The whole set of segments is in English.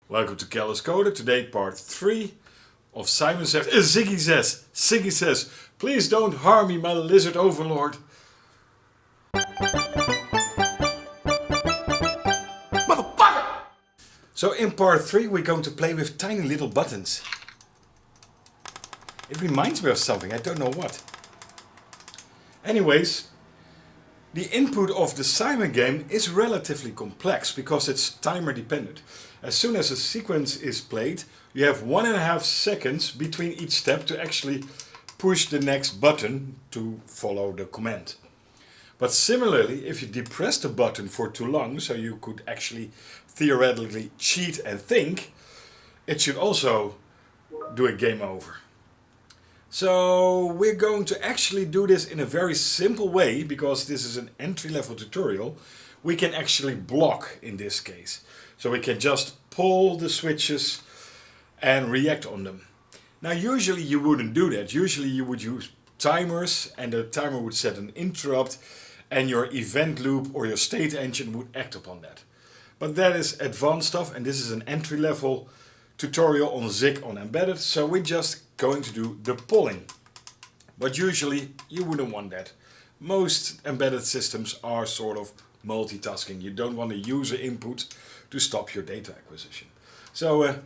Welcome to Careless Coder. Today part 3 of Simon Says. Ziggy says, please don't harm me, my lizard overlord. Motherfucker! So in part 3 we're going to play with tiny little buttons. It reminds me of something, I don't know what. Anyways, the input of the Simon game is relatively complex because it's timer dependent. As soon as a sequence is played, you have 1.5 seconds between each step to actually push the next button to follow the command. But similarly, if you depress the button for too long, so you could actually theoretically cheat and think, it should also do a game over. So we're going to actually do this in a very simple way, because this is an entry-level tutorial. We can actually block in this case. So we can just pull the switches and react on them. Now usually you wouldn't do that. Usually you would use timers and the timer would set an interrupt and your event loop or your state engine would act upon that. But that is advanced stuff, and this is an entry-level tutorial on Zig on Embedded, so we're just going to do the pulling. But usually you wouldn't want that. Most embedded systems are sort of multitasking. You don't want a user input to stop your data acquisition. So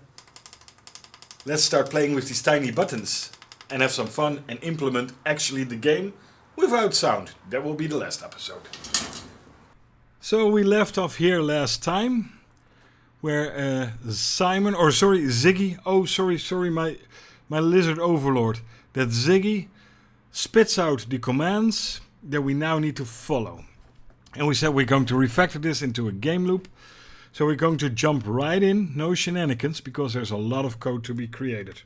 let's start playing with these tiny buttons and have some fun and implement actually the game without sound. That will be the last episode. So we left off here last time, where Ziggy, oh sorry, my lizard overlord, that Ziggy spits out the commands that we now need to follow. And we said we're going to refactor this into a game loop. So we're going to jump right in, no shenanigans, because there's a lot of code to be created.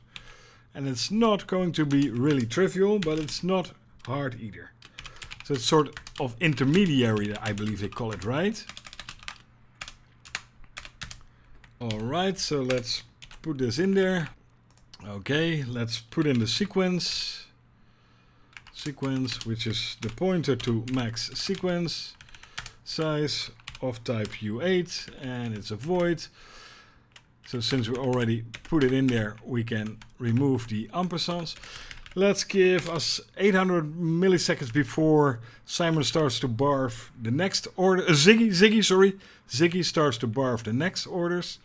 And it's not going to be really trivial, but it's not hard either. So it's sort of intermediary, I believe they call it, right? Alright, so let's put this in there. Okay, let's put in the sequence, which is the pointer to max sequence size of type U8, and it's a void. So since we already put it in there, we can remove the ampersands. Let's give us 800 milliseconds before Simon starts to barf the next order. Ziggy starts to barf the next orders.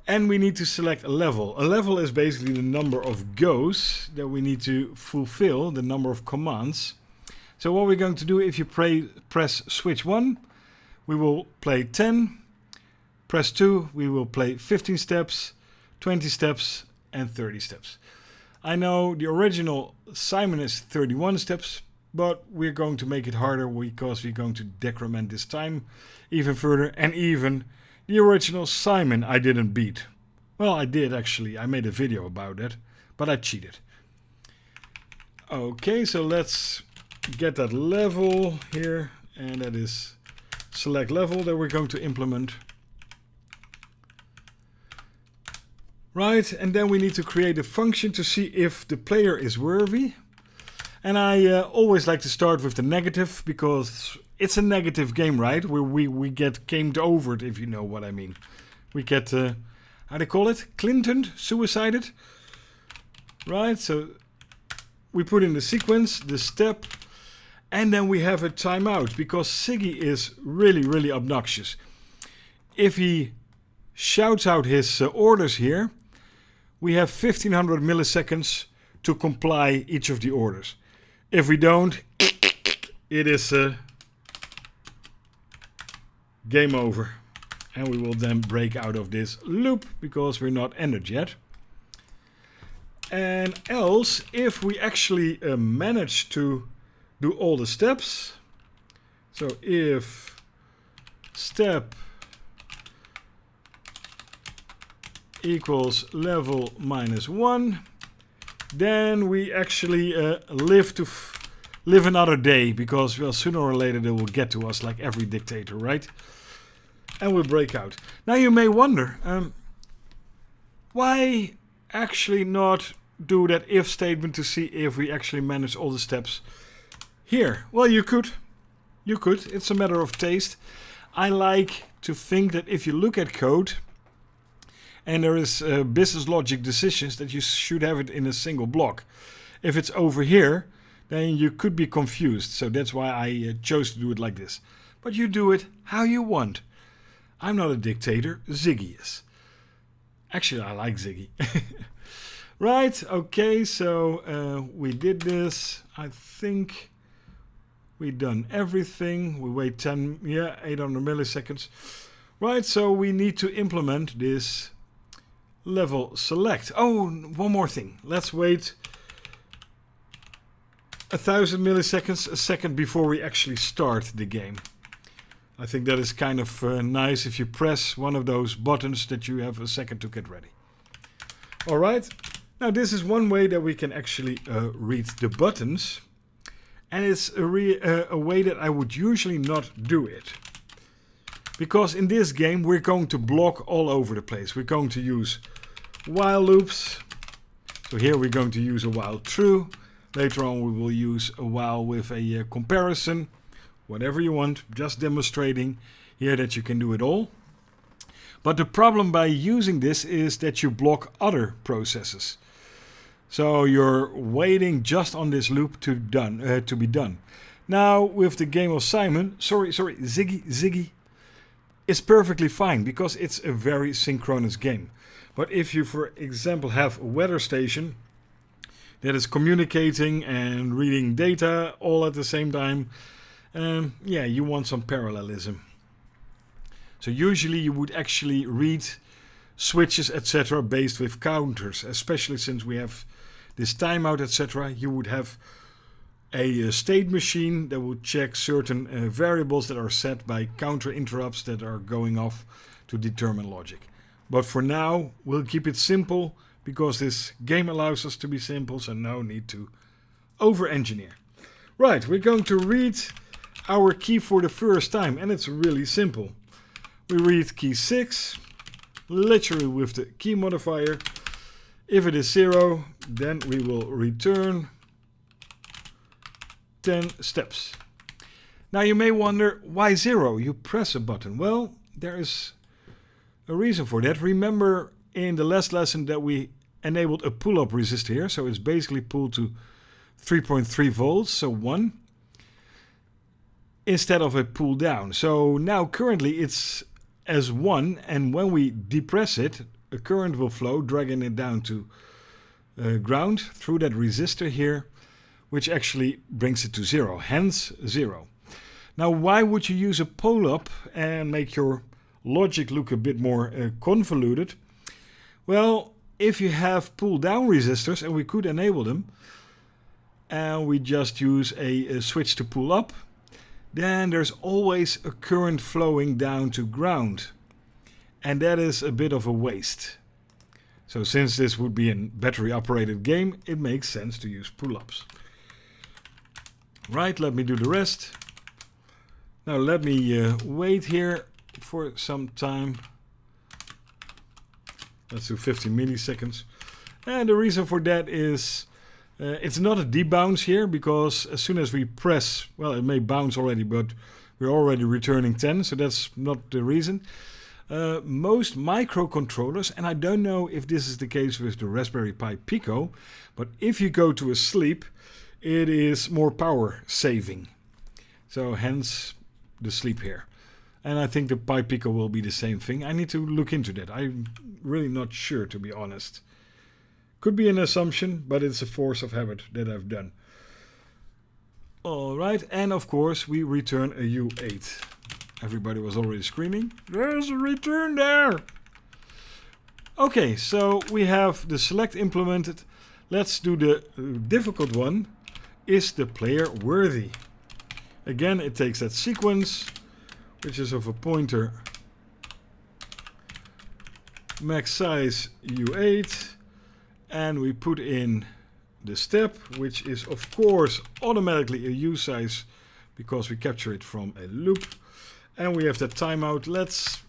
And we need to select a level. A level is basically the number of goes that we need to fulfill, the number of commands. So what we're going to do, if you press switch 1, we will play 10. Press 2, we will play 15 steps, 20 steps, and 30 steps. I know the original Simon is 31 steps, but we're going to make it harder because we're going to decrement this time even further, and even the original Simon I didn't beat. Well, I did actually. I made a video about it, but I cheated. Okay, so let's get that level here, and that is select level that we're going to implement. Right, and then we need to create a function to see if the player is worthy. And I always like to start with the negative, because it's a negative game, right? Where we get gamed over, if you know what I mean. We get, how they call it? Clintoned? Suicided? Right, so we put in the sequence, the step, and then we have a timeout, because Ziggy is really obnoxious. If he shouts out his orders here, we have 1500 milliseconds to comply each of the orders. If we don't, it is game over. And we will then break out of this loop because we're not ended yet. And else, if we actually manage to do all the steps, so if step equals level -1, then we actually live another day, because well, sooner or later they will get to us like every dictator, right? And we'll break out. Now you may wonder, why actually not do that if statement to see if we actually manage all the steps here? Well, you could. It's a matter of taste. I like to think that if you look at code, and there is business logic decisions that you should have it in a single block. If it's over here, then you could be confused. So that's why I chose to do it like this. But you do it how you want. I'm not a dictator, Ziggy is. Actually, I like Ziggy. Right, okay, so we did this. I think we've done everything. We wait 800 milliseconds. Right, so we need to implement this level select. Oh, one more thing. Let's wait 1000 milliseconds, a second before we actually start the game. I think that is kind of nice if you press one of those buttons that you have a second to get ready. Alright, now this is one way that we can actually read the buttons. And it's a way that I would usually not do it. Because in this game we're going to block all over the place. We're going to use while loops. So here we're going to use a while true. Later on we will use a while with a comparison. Whatever you want, just demonstrating here that you can do it all. But the problem by using this is that you block other processes. So you're waiting just on this loop to be done. Now with the game of Simon, Ziggy, it's perfectly fine because it's a very synchronous game. But if you, for example, have a weather station that is communicating and reading data all at the same time, yeah, you want some parallelism. So usually you would actually read switches, etc., based with counters, especially since we have this timeout, etc. You would have a state machine that would check certain variables that are set by counter interrupts that are going off to determine logic. But for now, we'll keep it simple because this game allows us to be simple, so no need to over-engineer. Right, we're going to read our key for the first time, and it's really simple. We read key 6, literally with the key modifier. If it is 0, then we will return 10 steps. Now you may wonder, why 0? You press a button. Well, there is a reason for that. Remember in the last lesson that we enabled a pull-up resistor here, so it's basically pulled to 3.3 volts, so 1, instead of a pull down. So now currently it's as 1, and when we depress it, a current will flow, dragging it down to ground through that resistor here, which actually brings it to 0, hence 0. Now why would you use a pull-up and make your logic look a bit more convoluted? Well, if you have pull-down resistors, and we could enable them, and we just use a switch to pull up, then there's always a current flowing down to ground. And that is a bit of a waste. So since this would be a battery operated game, it makes sense to use pull-ups. Right, let me do the rest. Now let me wait here for some time. Let's do 50 milliseconds. And the reason for that is it's not a debounce here, because as soon as we press, well, it may bounce already, but we're already returning 10, so that's not the reason. Most microcontrollers, and I don't know if this is the case with the Raspberry Pi Pico, but if you go to a sleep, it is more power saving. So hence the sleep here. And I think the Pi Pico will be the same thing. I need to look into that. I'm really not sure, to be honest. Could be an assumption, but it's a force of habit that I've done. Alright, and of course we return a U8. Everybody was already screaming, there's a return there! Okay, so we have the select implemented. Let's do the difficult one. Is the player worthy? Again, it takes that sequence, which is of a pointer, max size U8, and we put in the step, which is of course automatically a U size because we capture it from a loop. And we have that timeout. Let's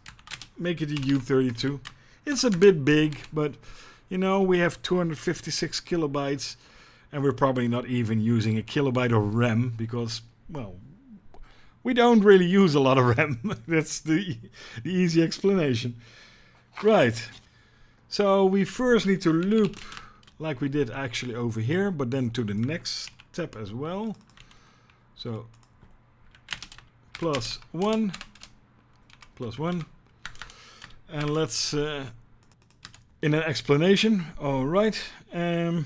make it a U32. It's a bit big, but you know, we have 256 kilobytes, and we're probably not even using a kilobyte of RAM because, well, we don't really use a lot of RAM. That's the easy explanation. Right. So we first need to loop like we did actually over here, but then to the next step as well. So plus 1, plus 1. And let's, in an explanation, alright. Here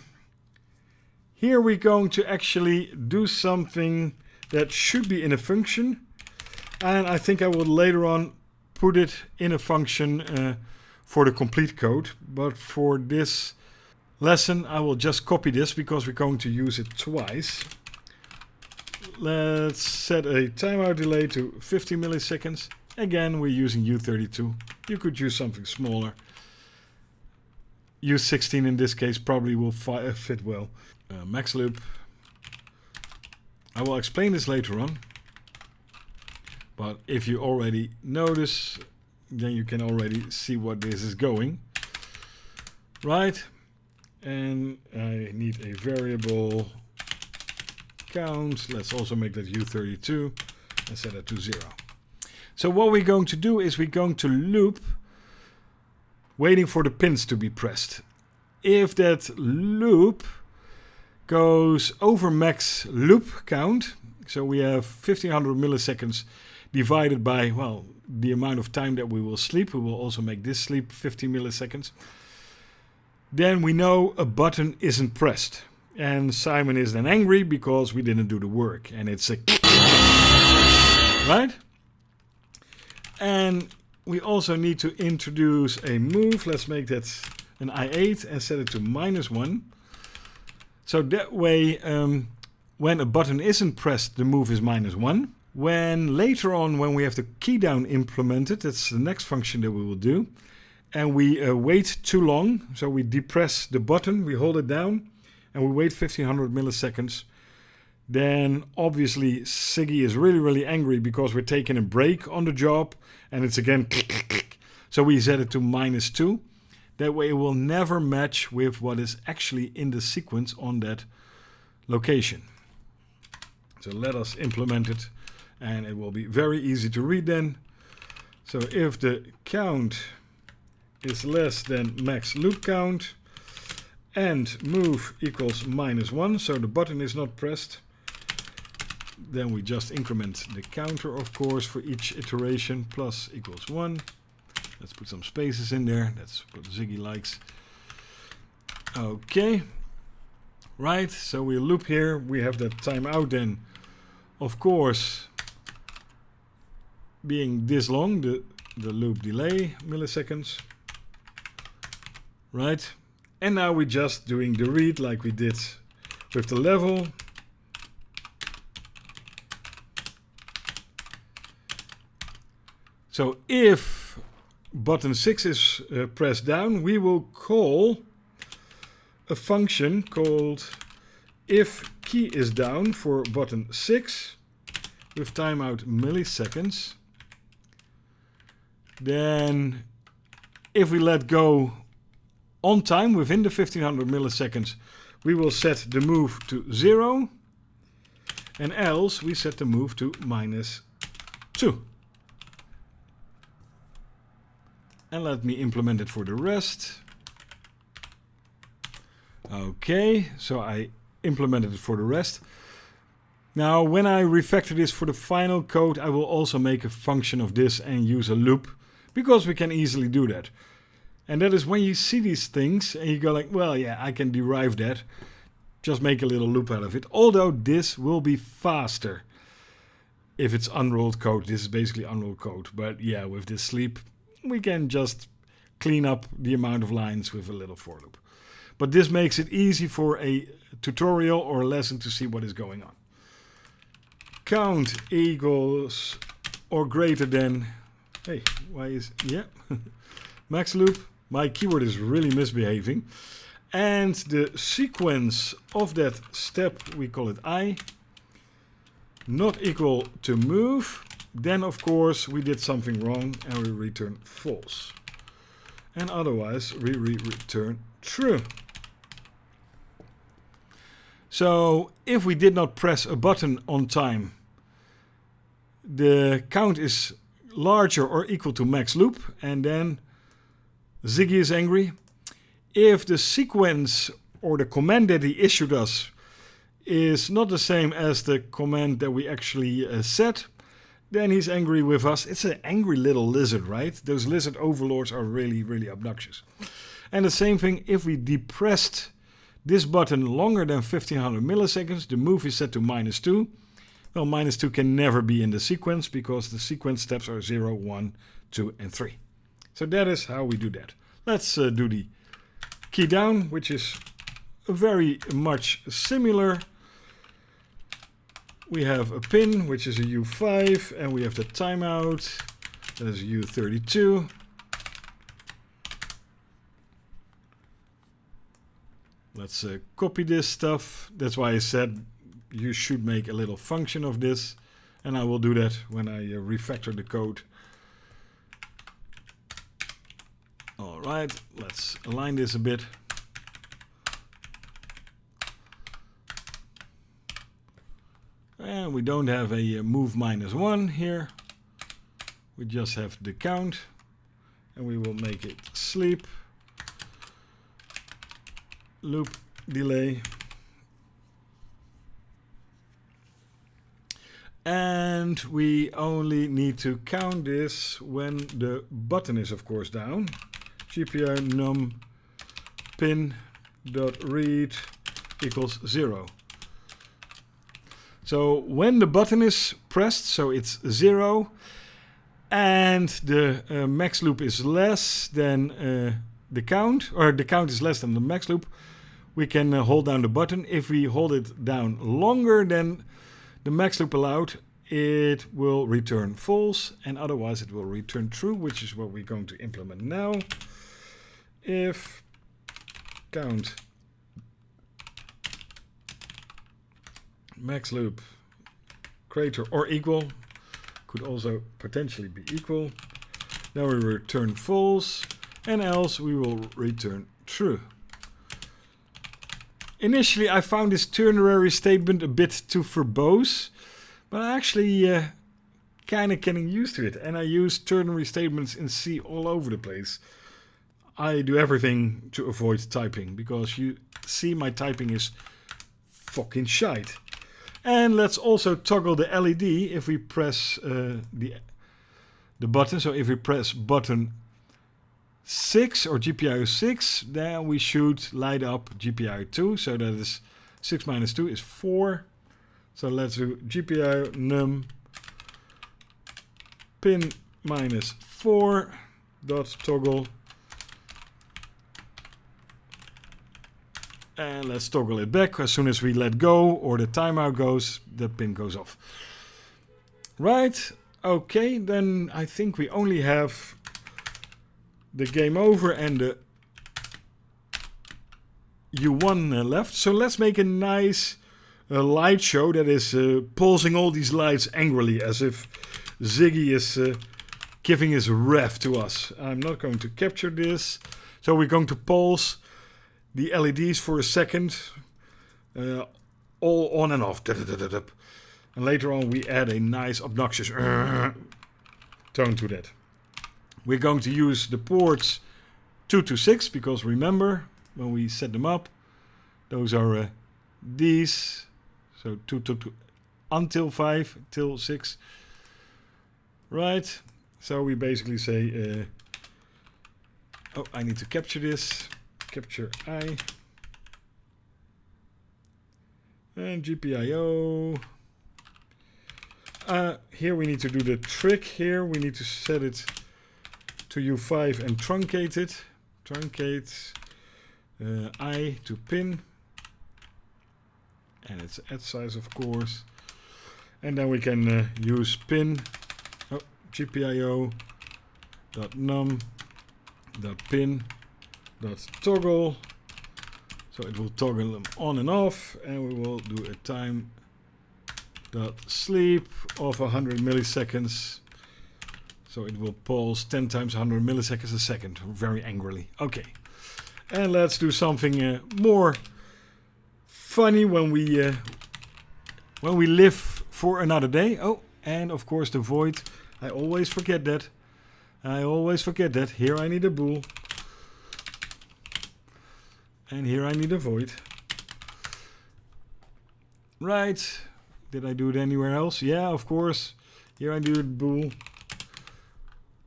we're going to actually do something that should be in a function. And I think I will later on put it in a function for the complete code. But for this lesson, I will just copy this because we're going to use it twice. Let's set a timeout delay to 50 milliseconds. Again, we're using U32. You could use something smaller. U16 in this case probably will fit well. Max loop. I will explain this later on. But if you already notice, then you can already see what this is going. Right? And I need a variable count. Let's also make that U32 and set it to 0. So what we're going to do is we're going to loop waiting for the pins to be pressed. If that loop goes over max loop count, so we have 1500 milliseconds divided by, well, the amount of time that we will sleep. We will also make this sleep 50 milliseconds. Then we know a button isn't pressed. And Simon is then angry because we didn't do the work. And it's a right? And we also need to introduce a move. Let's make that an I8 and set it to -1. So that way, when a button isn't pressed, the move is -1. When later on, when we have the key down implemented, that's the next function that we will do. And we wait too long, so we depress the button, we hold it down, and we wait 1500 milliseconds. Then obviously Ziggy is really angry because we're taking a break on the job, and it's again so we set it to -2. That way it will never match with what is actually in the sequence on that location. So let us implement it, and it will be very easy to read then. So if the count is less than max loop count and move equals -1, so the button is not pressed, then we just increment the counter, of course, for each iteration. Plus equals 1. Let's put some spaces in there. That's what Ziggy likes. Okay. Right, so we loop here. We have that timeout then, of course, being this long, the loop delay milliseconds. Right, and now we're just doing the read like we did with the level. So if button 6 is pressed down, we will call a function called if key is down for button 6 with timeout milliseconds. Then if we let go on time within the 1500 milliseconds, we will set the move to 0, and else we set the move to -2. And let me implement it for the rest. Okay, so I implemented it for the rest. Now when I refactor this for the final code, I will also make a function of this and use a loop, because we can easily do that. And that is when you see these things and you go like, well, yeah, I can derive that. Just make a little loop out of it. Although this will be faster if it's unrolled code. This is basically unrolled code. But yeah, with this sleep, we can just clean up the amount of lines with a little for loop. But this makes it easy for a tutorial or a lesson to see what is going on. Count equals or greater than, hey, why is, yeah, max loop. My keyword is really misbehaving. And the sequence of that step, we call it I, not equal to move. Then, of course, we did something wrong and we return false. And otherwise, we return true. So, if we did not press a button on time, the count is larger or equal to max loop, and then Ziggy is angry. If the sequence or the command that he issued us is not the same as the command that we actually set, then he's angry with us. It's an angry little lizard, right? Those lizard overlords are really, really obnoxious. And the same thing, if we depressed this button longer than 1500 milliseconds, the move is set to -2. Well, -2 can never be in the sequence because the sequence steps are 0, 1, 2, and 3. So that is how we do that. Let's do the key down, which is very much similar. We have a pin, which is a U5, and we have the timeout, that is a U32. Let's copy this stuff. That's why I said you should make a little function of this, and I will do that when I refactor the code. All right, let's align this a bit. And we don't have a move -1 here. We just have the count, and we will make it sleep. Loop delay. And we only need to count this when the button is, of course, down. GPIO num pin.read equals 0. So when the button is pressed, so it's 0, and the max loop is less than the count, or the count is less than the max loop, we can hold down the button. If we hold it down longer than the max loop allowed, it will return false, and otherwise it will return true, which is what we're going to implement now. If count max loop greater or equal, could also potentially be equal, then we return false, and else we will return true. Initially I found this ternary statement a bit too verbose, but I actually kind of getting used to it, and I use ternary statements in C all over the place. I do everything to avoid typing, because you see my typing is fucking shite. And let's also toggle the LED if we press the button. So if we press button 6 or GPIO 6, then we should light up GPIO 2. So that is 6 minus 2 is 4. So let's do GPIO num pin minus 4 dot toggle. And let's toggle it back. As soon as we let go or the timeout goes, the pin goes off. Right, okay, then I think we only have the game over and the U1 left. So let's make a nice light show that is pulsing all these lights angrily, as if Ziggy is giving his wrath to us. I'm not going to capture this. So we're going to pulse the LEDs for a second, all on and off. And later on we add a nice obnoxious tone to that. We're going to use the ports 2 to 6, because remember, when we set them up, those are these. So 2 to until 5, till 6. Right, so we basically say, oh, I need to capture this. Capture I and GPIO. Here we need to do the trick. Here we need to set it to U5 and truncate it. Truncate I to pin, and it's add size, of course. And then we can use pin GPIO dot num dot pin dot toggle, so it will toggle them on and off, and we will do a time dot sleep of 100 milliseconds, so it will pulse 10 times 100 milliseconds a second, very angrily. Okay, and let's do something more funny when we live for another day. Oh, and of course the void, I always forget that. Here I need a bool. And here I need a void. Right. Did I do it anywhere else? Yeah, of course. Here I do it bool.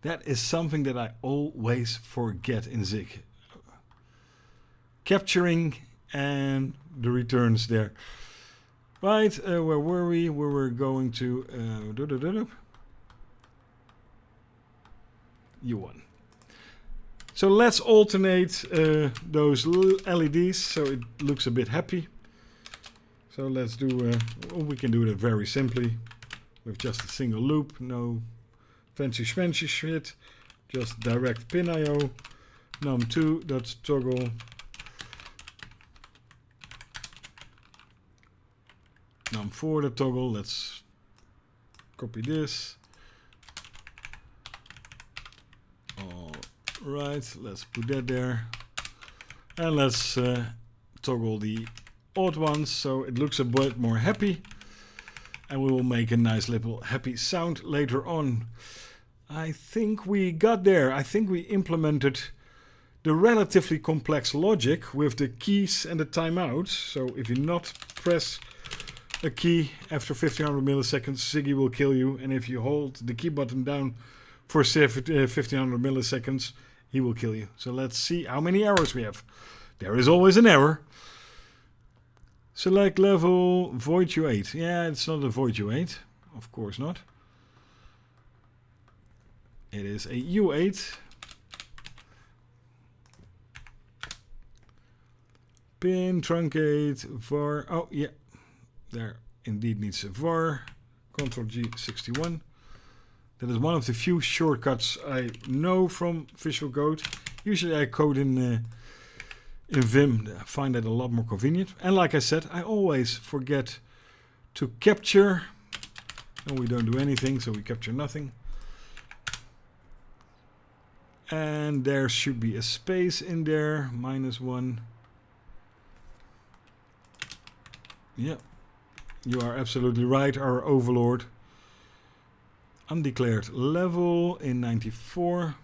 That is something that I always forget in Zig. Capturing and the returns there. Right, where were we? We were going to U1. So let's alternate those LEDs so it looks a bit happy. So let's do, we can do that very simply with just a single loop, no fancy schmancy shit, just direct pin IO, num2.toggle, num4.toggle, let's copy this. Alright, let's put that there. And let's toggle the odd ones so it looks a bit more happy. And we will make a nice little happy sound later on. I think we got there. I think we implemented the relatively complex logic with the keys and the timeout. So if you not press a key after 1500 milliseconds, Ziggy will kill you. And if you hold the key button down for 1500 milliseconds, he will kill you. So let's see how many errors we have. There is always an error. Select level, void U8. Yeah, it's not a void U8. Of course not. It is a U8. Pin, truncate, var. Oh, yeah. There indeed needs a var. Ctrl G 61. That is one of the few shortcuts I know from Visual Code. Usually I code in Vim. I find that a lot more convenient. And like I said, I always forget to capture. And we don't do anything, so we capture nothing. And there should be a space in there, -1. Yeah, you are absolutely right, our overlord. Undeclared level in 94.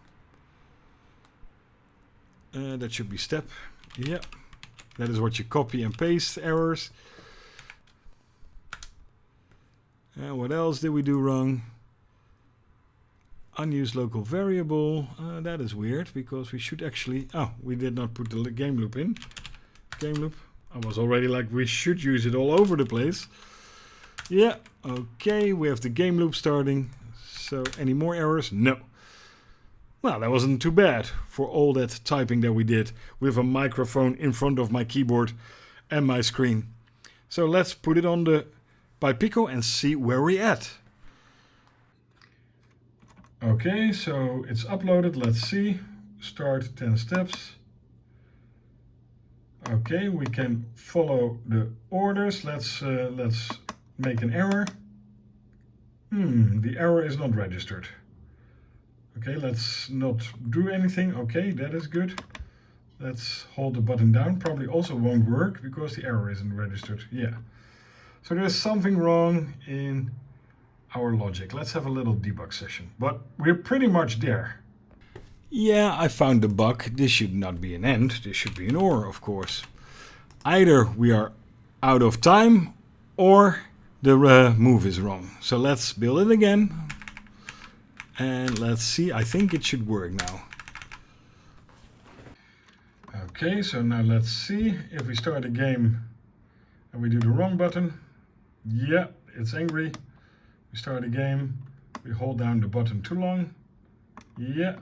That should be step. Yeah, that is what you copy and paste errors. And what else did we do wrong? Unused local variable. That is weird because we should actually... Oh, we did not put the game loop in. Game loop. I was already like, we should use it all over the place. Yeah, okay, we have the game loop starting. So any more errors? No. Well, that wasn't too bad for all that typing that we did with a microphone in front of my keyboard and my screen. So let's put it on the Pi Pico and see where we're at. Okay, so it's uploaded. Let's see. Start 10 steps. Okay, we can follow the orders. Let's make an error. The error is not registered. Okay, let's not do anything. Okay, that is good. Let's hold the button down. Probably also won't work because the error isn't registered. Yeah. So there's something wrong in our logic. Let's have a little debug session. But we're pretty much there. Yeah, I found the bug. This should not be an end. This should be an or, of course. Either we are out of time or the move is wrong. So let's build it again. And let's see. I think it should work now. Okay, so now let's see if we start a game and we do the wrong button. Yeah, it's angry. We start a game. We hold down the button too long. Yeah.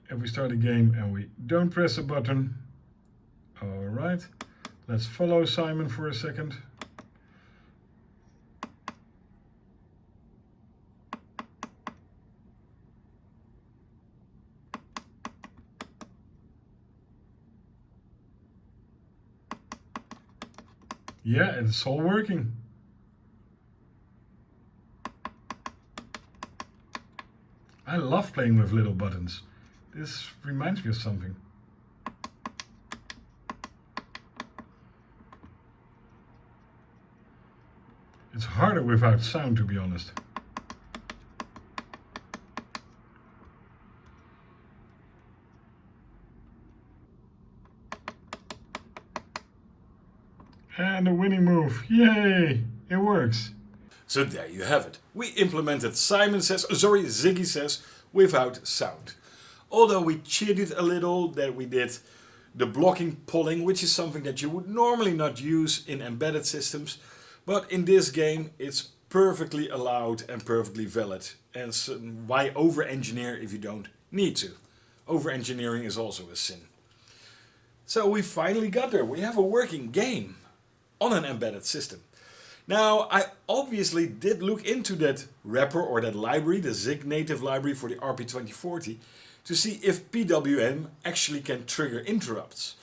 If we start a game and we don't press a button. All right. Let's follow Simon for a second. Yeah, it's all working. I love playing with little buttons. This reminds me of something. It's harder without sound, to be honest. And the winning move. Yay! It works. So there you have it. We implemented Ziggy says without sound. Although we cheated a little, that we did the blocking polling, which is something that you would normally not use in embedded systems. But in this game it's perfectly allowed and perfectly valid. And so why over-engineer if you don't need to? Over-engineering is also a sin. So we finally got there. We have a working game on an embedded system. Now, I obviously did look into that wrapper or that library, the Zig native library for the RP2040, to see if PWM actually can trigger interrupts.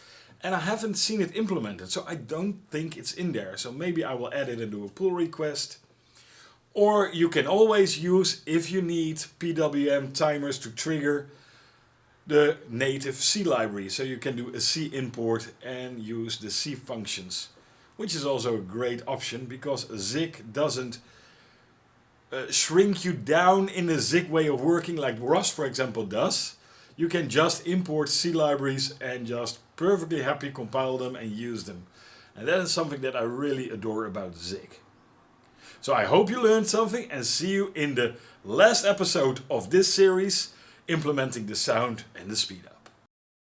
And I haven't seen it implemented, so I don't think it's in there. So maybe I will add it into a pull request. Or you can always use, if you need, PWM timers to trigger the native C library. So you can do a C import and use the C functions, which is also a great option because Zig doesn't shrink you down in a Zig way of working like Rust, for example, does. You can just import C libraries and just perfectly happy compile them and use them. And that is something that I really adore about Zig. So I hope you learned something and see you in the last episode of this series, implementing the sound and the speed up.